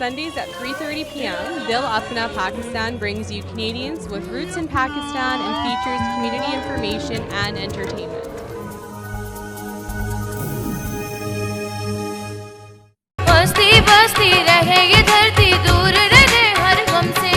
Sundays at 3:30 p.m., Dil Apna Pakistan brings you Canadians with roots in Pakistan and features community information and entertainment. बस्ती बस्ती रहे ये धरती, दूर रहे हर गम से।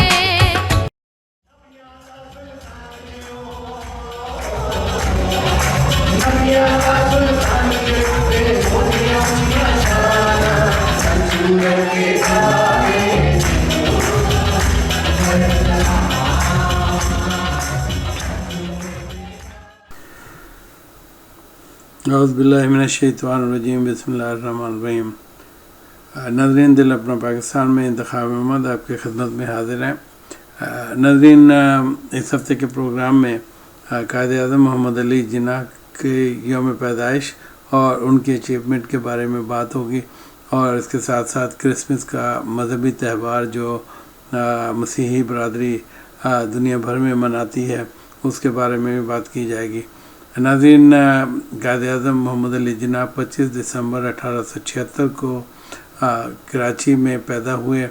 औज़ुबिल्लाहिमिनश्शैतानिर्रजीम बिस्मिल्लाहिर्रहमानिर्रहीम। नाज़रीन, दिल अपना पाकिस्तान में इंतखाब अहमद आपके खिदमत में हाजिर हैं। नाज़रीन, इस हफ़्ते के प्रोग्राम में कायद-ए-आज़म मोहम्मद अली जिन्नाह के यौम पैदाइश और उनके अचीवमेंट के बारे में बात होगी और इसके साथ साथ क्रिसमस का मजहबी त्यौहार जो मसीही बरदरी दुनिया भर में मनाती है उसके बारे में भी बात की जाएगी। नाज़रीन, कायद-ए-आज़म मोहम्मद अली जिन्नाह 25 दिसंबर 1876 को कराची में पैदा हुए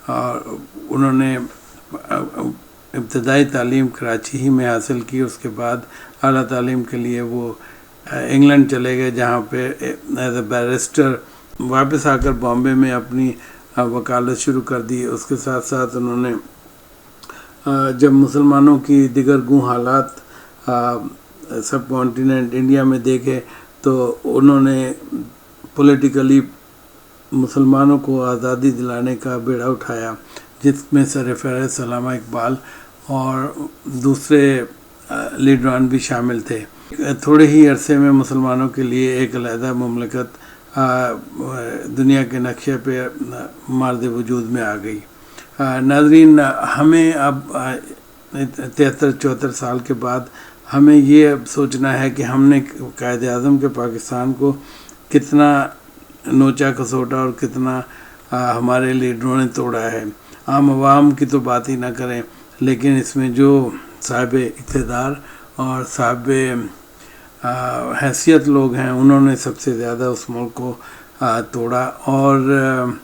और उन्होंने इब्तदाई तालीम कराची ही में हासिल की। उसके बाद आला तालीम के लिए वो इंग्लैंड चले गए, जहाँ पे एज ए बैरिस्टर वापस आकर बॉम्बे में अपनी वकालत शुरू कर दी। उसके साथ साथ उन्होंने जब मुसलमानों की दिगर गूँ हालात सब कॉन्टिनेंट इंडिया में देखे तो उन्होंने पॉलिटिकली मुसलमानों को आज़ादी दिलाने का बेड़ा उठाया, जिसमें सरफ़राज़ सलामा इकबाल और दूसरे लीडरान भी शामिल थे। थोड़े ही अरसे में मुसलमानों के लिए एक अलहदा मुमलकत दुनिया के नक्शे पे मार्द वजूद में आ गई। नाज़रीन, हमें अब 73-74 साल के बाद हमें ये अब सोचना है कि हमने कायद-ए-आज़म के पाकिस्तान को कितना नोचा खसोटा और कितना हमारे लीडरों ने तोड़ा है। आम आवाम की तो बात ही ना करें, लेकिन इसमें जो साहिब इक़्तिदार और साहिब हैसियत लोग हैं उन्होंने सबसे ज़्यादा उस मुल्क को तोड़ा और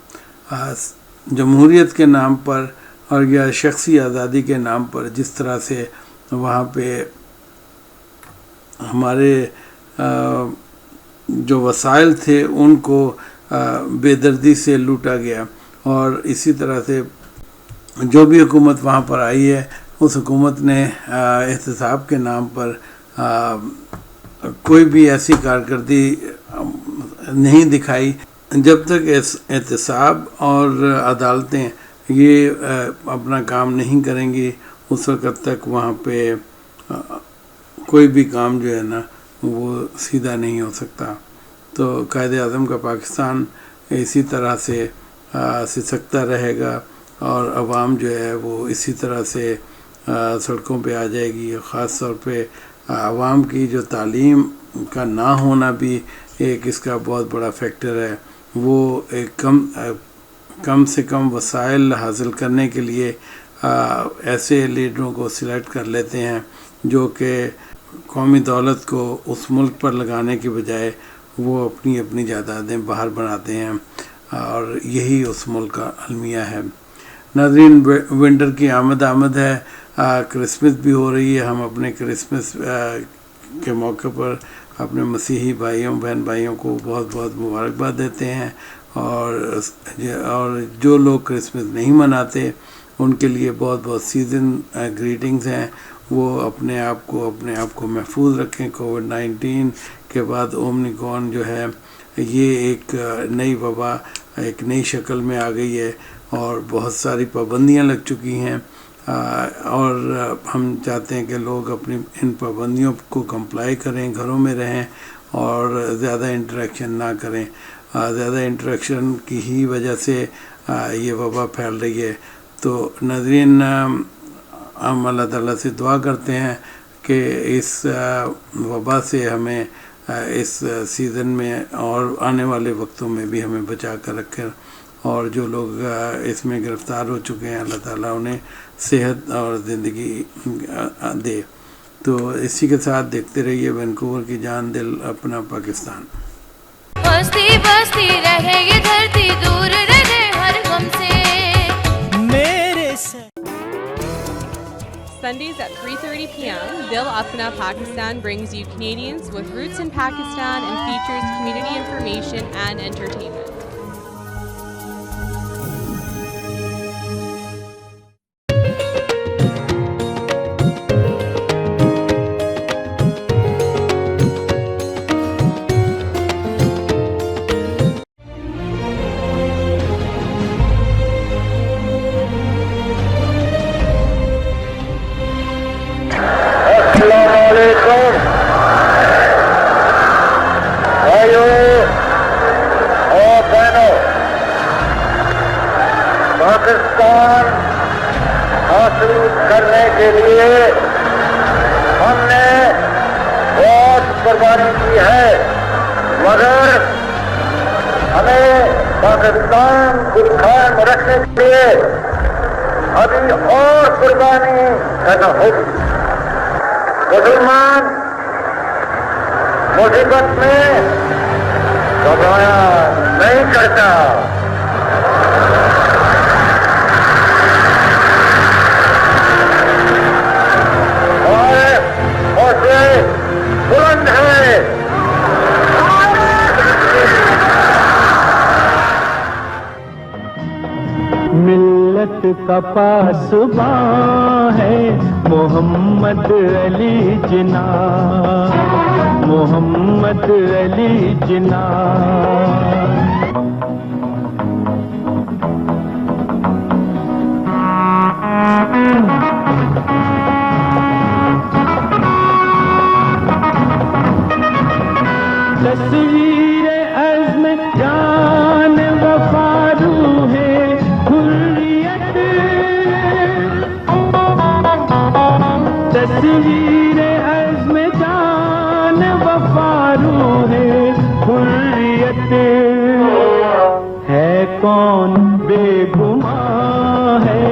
जमहूरियत के नाम पर और या शख्सी आज़ादी के नाम पर जिस तरह से वहाँ पे हमारे जो वसाइल थे उनको बेदर्दी से लूटा गया और इसी तरह से जो भी हुकूमत वहाँ पर आई है उस हुकूमत ने एहतसाब के नाम पर कोई भी ऐसी कारकर्दगी नहीं दिखाई। जब तक एहतसाब और अदालतें ये अपना काम नहीं करेंगी उस वक़्त तक वहाँ पे कोई भी काम जो है ना वो सीधा नहीं हो सकता। तो कायद-ए-आज़म का पाकिस्तान इसी तरह से सिसकता रहेगा और आवाम जो है वो इसी तरह से सड़कों पे आ जाएगी। ख़ास तौर पे आवाम की जो तालीम का ना होना भी एक इसका बहुत बड़ा फैक्टर है। वो एक कम से कम वसाइल हासिल करने के लिए ऐसे लीडरों को सिलेक्ट कर लेते हैं जो कि कौमी दौलत को उस मुल्क पर लगाने के बजाय वो अपनी अपनी जायदादें बाहर बनाते हैं और यही उस मुल्क का अलमिया है। नाज़रीन, विंटर की आमद है, क्रिसमस भी हो रही है। हम अपने क्रिसमस के मौके पर अपने मसीही भाइयों बहन भाइयों को बहुत बहुत मुबारकबाद देते हैं और जो लोग क्रिसमस नहीं मनाते उनके लिए बहुत बहुत सीज़न ग्रीटिंग्स हैं। वो अपने आप को महफूज रखें। कोविड-19 के बाद ओमिक्रॉन जो है ये एक नई वबा एक नई शक्ल में आ गई है और बहुत सारी पाबंदियां लग चुकी हैं और हम चाहते हैं कि लोग अपनी इन पाबंदियों को कंप्लाई करें, घरों में रहें और ज़्यादा इंटरेक्शन ना करें। ज़्यादा इंटरेक्शन की ही वजह से ये वबा फैल रही है। तो नाज़रीन, हम अल्लाह ताला से दुआ करते हैं कि इस वबा से हमें इस सीज़न में और आने वाले वक्तों में भी हमें बचा कर रखें और जो लोग इसमें गिरफ़्तार हो चुके हैं अल्लाह ताला उन्हें सेहत और ज़िंदगी दे। तो इसी के साथ देखते रहिए वैंकूवर की जान दिल अपना पाकिस्तान। बस्ती बस्ती रहे ये धरती, दूर रहे हर गम से। Tuesdays at 3:30 p.m., Dil Apna Pakistan brings you Canadians with roots in Pakistan and features community information and entertainment. अस्सलामुअलैकुम भाइयों और बहनों, पाकिस्तान हासिल करने के लिए हमने बहुत कुर्बानी की है, मगर हमें पाकिस्तान को कायम रखने के लिए अभी और कुर्बानी करना होगी। मुसलमान मुसीबत में घबराया नहीं करता। और हौसले बुलंद है। मिल्लत का पासबां है मोहम्मद अली जिना, मोहम्मद अली जिना। तस्वीर अज़्म जान वफारू है हुर्रियत, तस्वीर अज़्म जान वफारू है हुर्रियत। है कौन बेगुमां है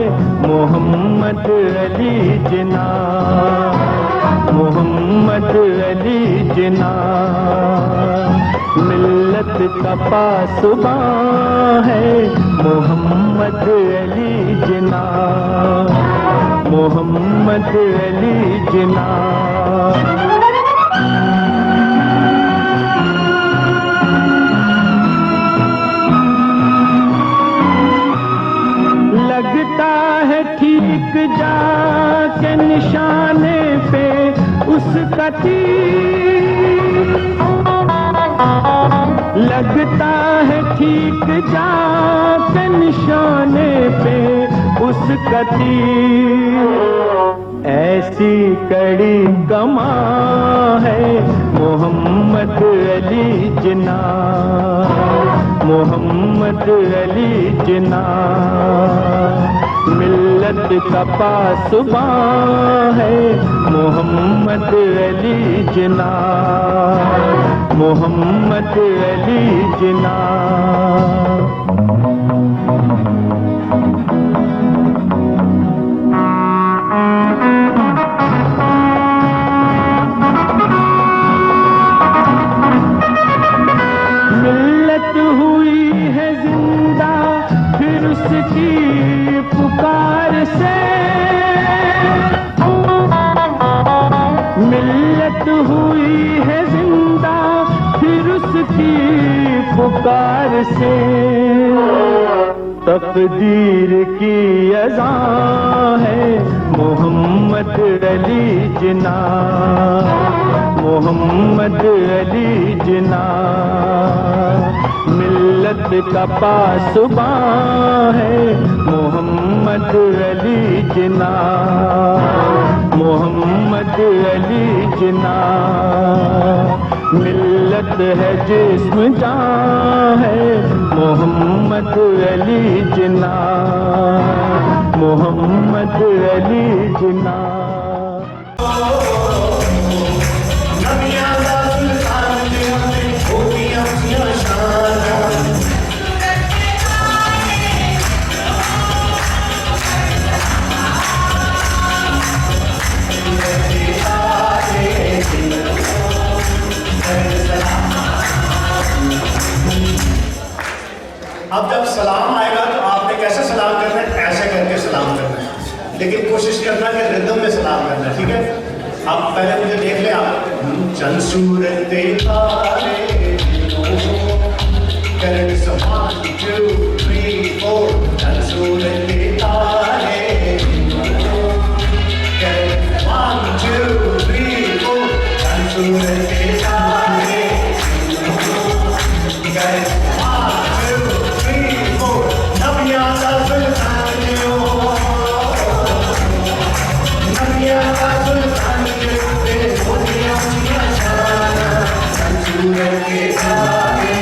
मोहम्मद अली जिना, मोहम्मद अली जिना। मिल्लत का पासबां है मोहम्मद अली जिना, मोहम्मद अली जिना। लगता है ठीक जाके निशाने पे उसका तीर, लगता है ठीक जाके निशाने पे उसका तीर। ऐसी कड़ी कमां है मोहम्मद अली जिना, मोहम्मद अली जिना। मिल्लत का पासबां है मोहम्मद अली जिना, मोहम्मद अली जिना। मिल्लत हुई है जिंदा फिर उसकी पुकार से, मिल्लत हुई है जिंदा फिर उसकी पुकार से। तकदीर की अज़ां है मोहम्मद अली जिना, मोहम्मद अली जिना। मिल्लत का पासबां है मोहम्मद अली जिना, मोहम्मद अली जिना। मिल्लत है जिस्म जान है मोहम्मद अली जिना, मोहम्मद अली जिना। अब जब सलाम आएगा तो आपने कैसे सलाम करना है? ऐसे करके सलाम करना है। लेकिन कोशिश करना कि रिदम में सलाम करना, ठीक है? अब पहले मुझे देख ले आप। चंद सूरत तारे करण समान 2 3 4 चंद सूरत तारे करण 1 2 3 4 चंद सूरत तारे करण 1 2 3 4 नबियां दा सुल्तान जो नबियां दा सुल्तान जो तेरे मोतियां दी शान चंद सूरत तारे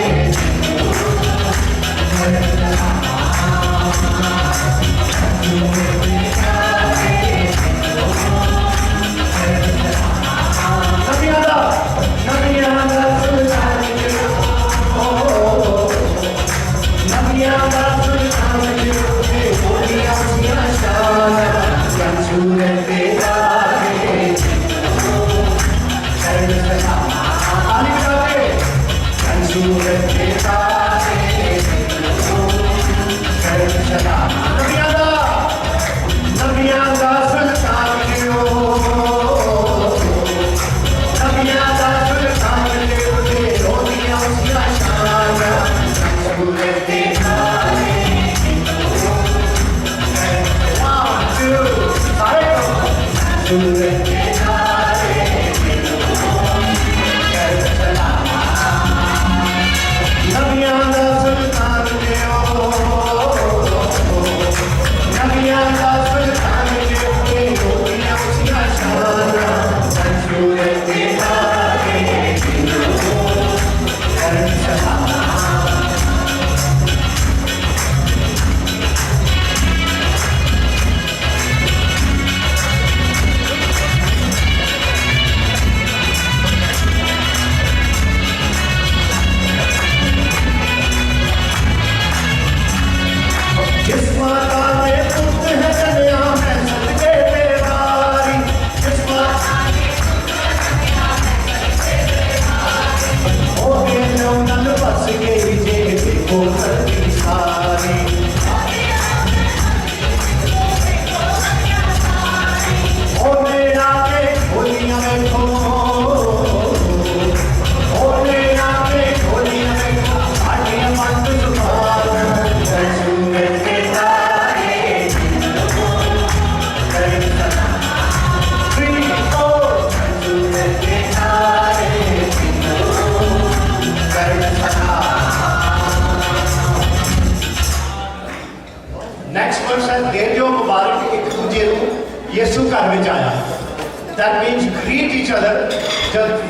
That means greet each other.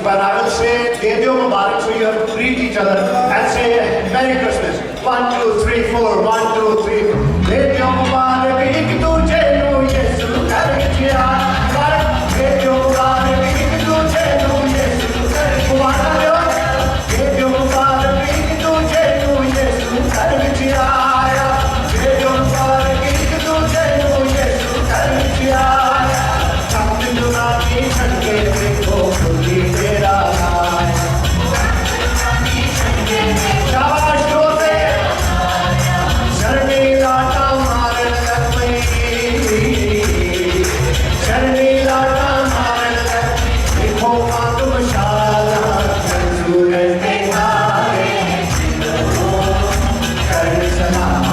When I will say De Diyo Mubarak, so you have to greet each other and say Merry Christmas. 1 2 3 4 1 2 3 De Diyo Mubarak ek duje nu Yesu kar diya De Diyo Mubarak ek duje nu Yesu kar diya De Diyo Mubarak ek duje nu Yesu kar diya De Diyo Mubarak ek duje nu Yesu kar diya छटके देखो खुली तेरा शाबाश जोते शर्मीला का मारन लग गई शर्मीला का मारन लग देखो मांग मशाला सूरज के तारे कर सलाम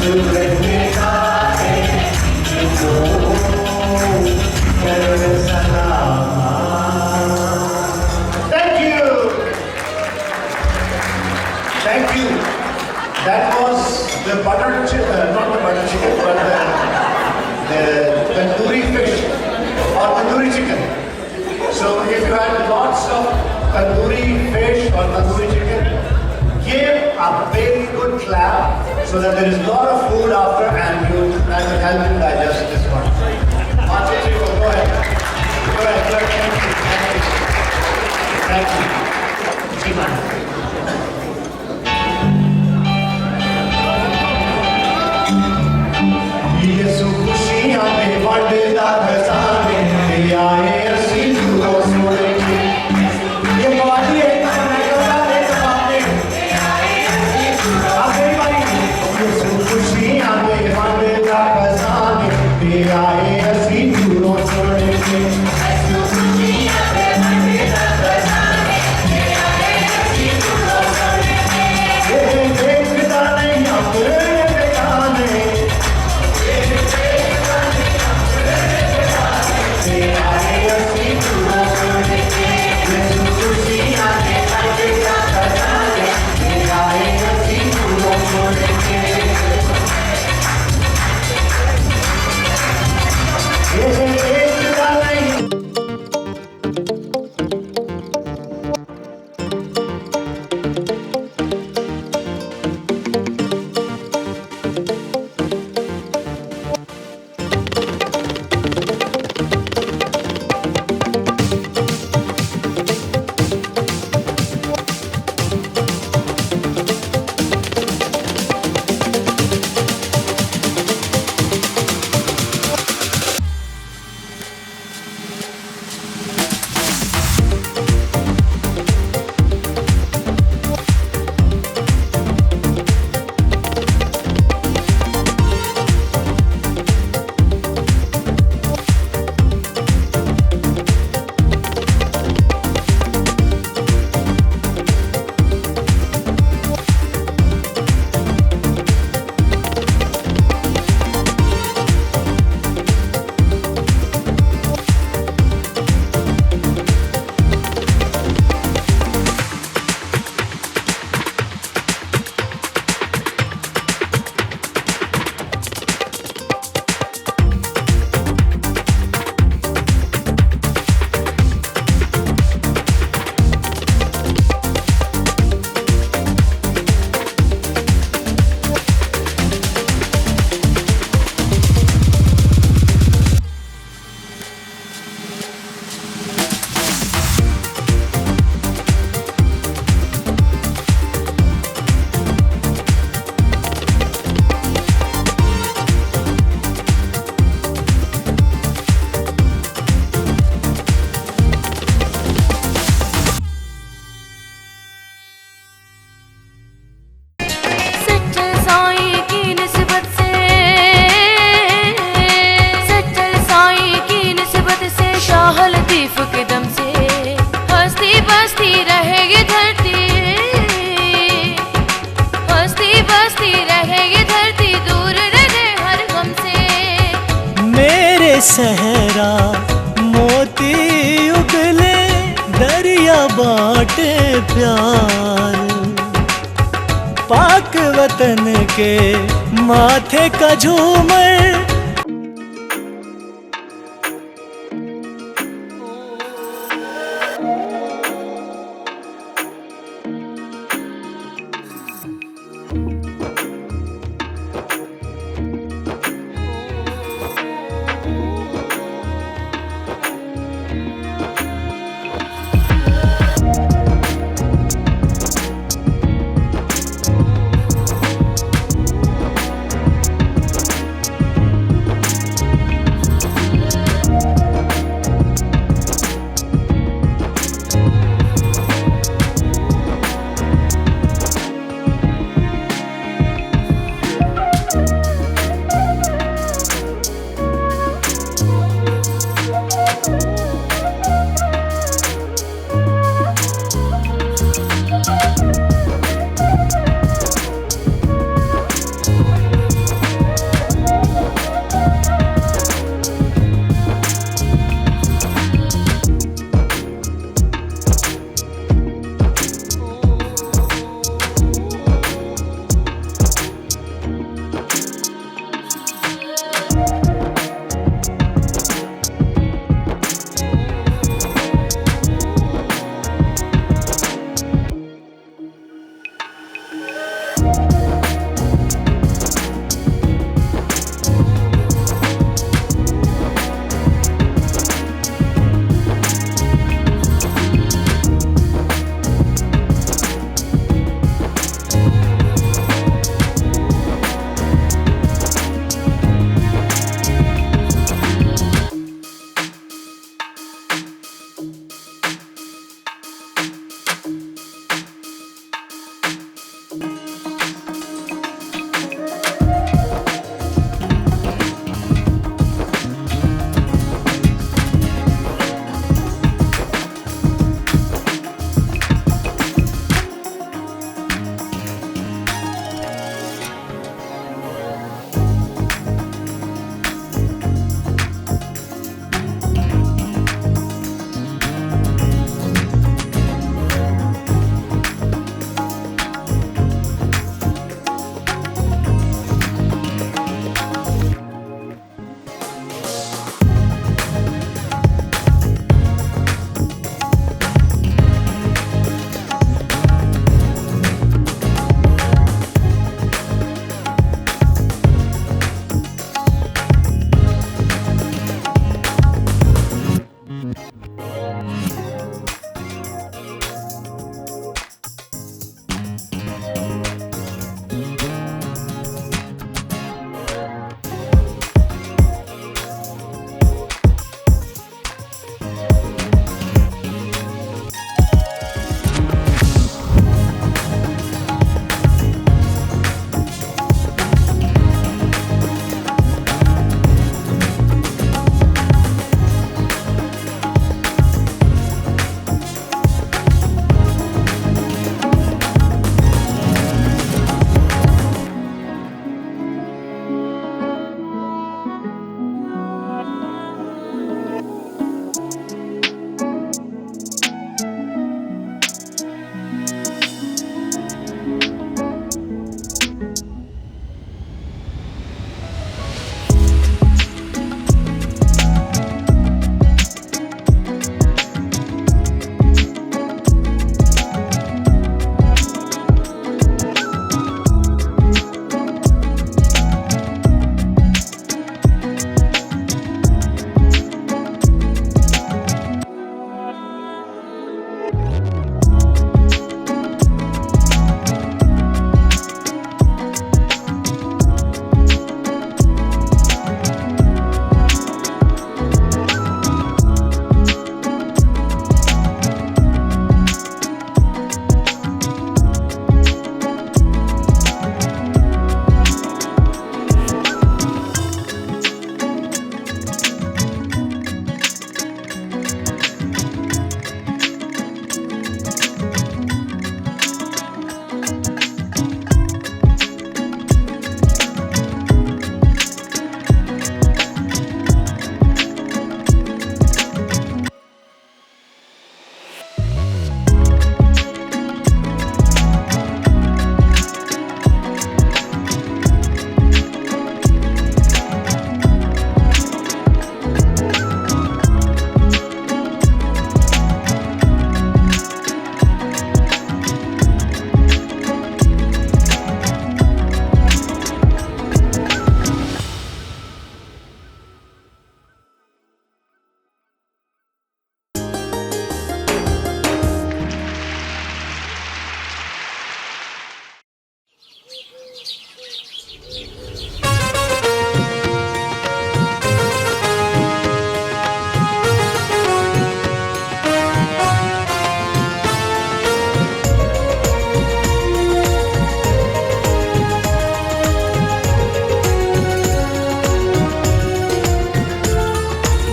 सूरज के तारे Thank you. That was the butter chicken, not the butter chicken, but the tandoori fish or tandoori chicken. So if you had lots of tandoori fish or tandoori chicken, give a very good clap so that there is a lot of food after and that will help you digest this one. Go ahead. Go ahead. Thank you. Thank you. यीशु खुशियां में बढ़ता खजाने ले आए असी दुआ सुनेंगे ये बात है कमाने ले आए असी दुआ आगे भाई यीशु खुशियां में बढ़ता सहरा मोती उगले दरिया बाटे प्यार, पाक वतन के माथे का झूमर।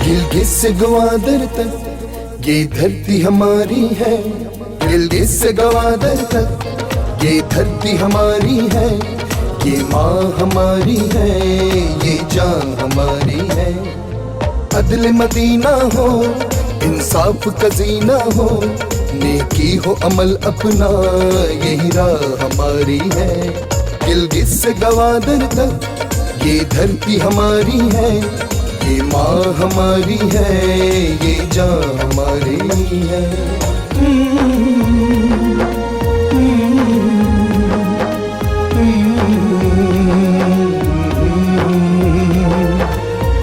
गिलगित से ग्वादर तक ये धरती हमारी है, गिलगित से ग्वादर तक ये धरती हमारी है, ये माँ हमारी है, ये जान हमारी है। अदल मदीना हो, इंसाफ का जीना हो, नेकी हो अमल अपना, यही राह हमारी है। गिलगित से ग्वादर तक ये धरती हमारी है, ये माँ हमारी है, ये जान हमारी है।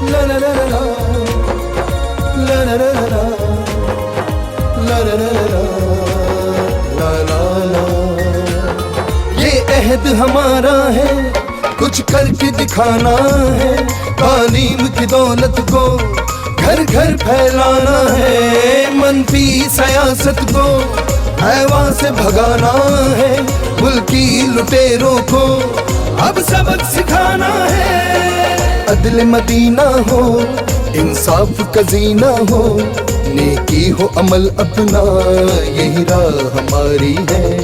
ला ला ला ला ला ला ला ला ला ला ला ला ला। ये अहद हमारा है, कुछ करके दिखाना है, तालीम की दौलत को घर घर फैलाना है, मनफी सियासत को हैवा से भगाना है, मुल्की लुटेरों को अब सबक सिखाना है। अदल मदीना हो, इंसाफ का जीना हो, नेकी हो अमल अपना, यही राह हमारी है।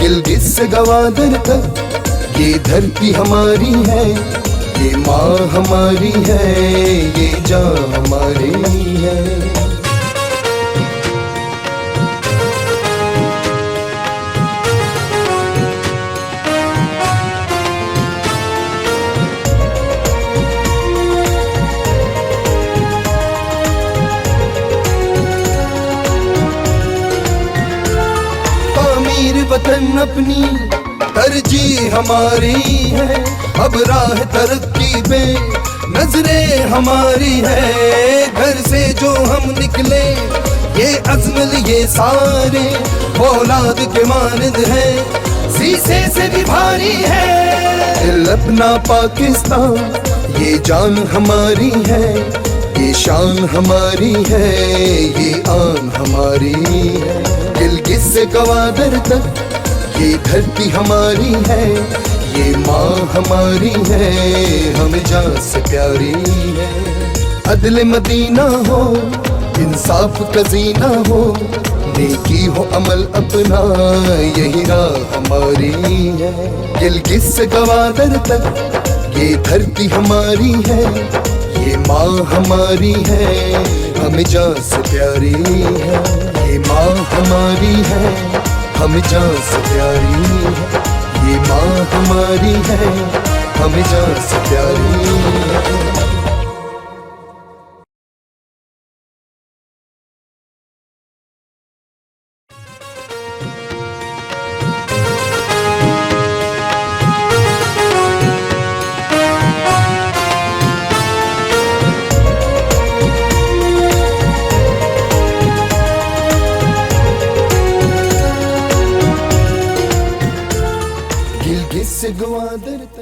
गिलगित से ग्वादर तक ये धरती हमारी है, ये माँ हमारी है, ये जान हमारी है। तामीर वतन अपनी तरजीह हमारी है, अब राह तरक्की पे नजरें हमारी है। घर से जो हम निकले ये अज़्म लिए सारे, औलाद के मानद है, शीशे से भी भारी है। दिल अपना पाकिस्तान, ये जान हमारी है, ये शान हमारी है, ये आन हमारी है। गिलगित से ग्वादर तक ये धरती हमारी है, ये माँ हमारी है, हमें जान से प्यारी है। अदल मदीना हो, इंसाफ का जीना हो, नेकी हो अमल अपना, यही राह हमारी है। गिलगित से ग्वादर तक ये धरती हमारी है, ये माँ हमारी है, हमें जान से प्यारी है। ये माँ हमारी है, हमें जान से प्यारी है, ये माँ हमारी है, हमें जान से प्यारी है। गिलगित से ग्वादर तक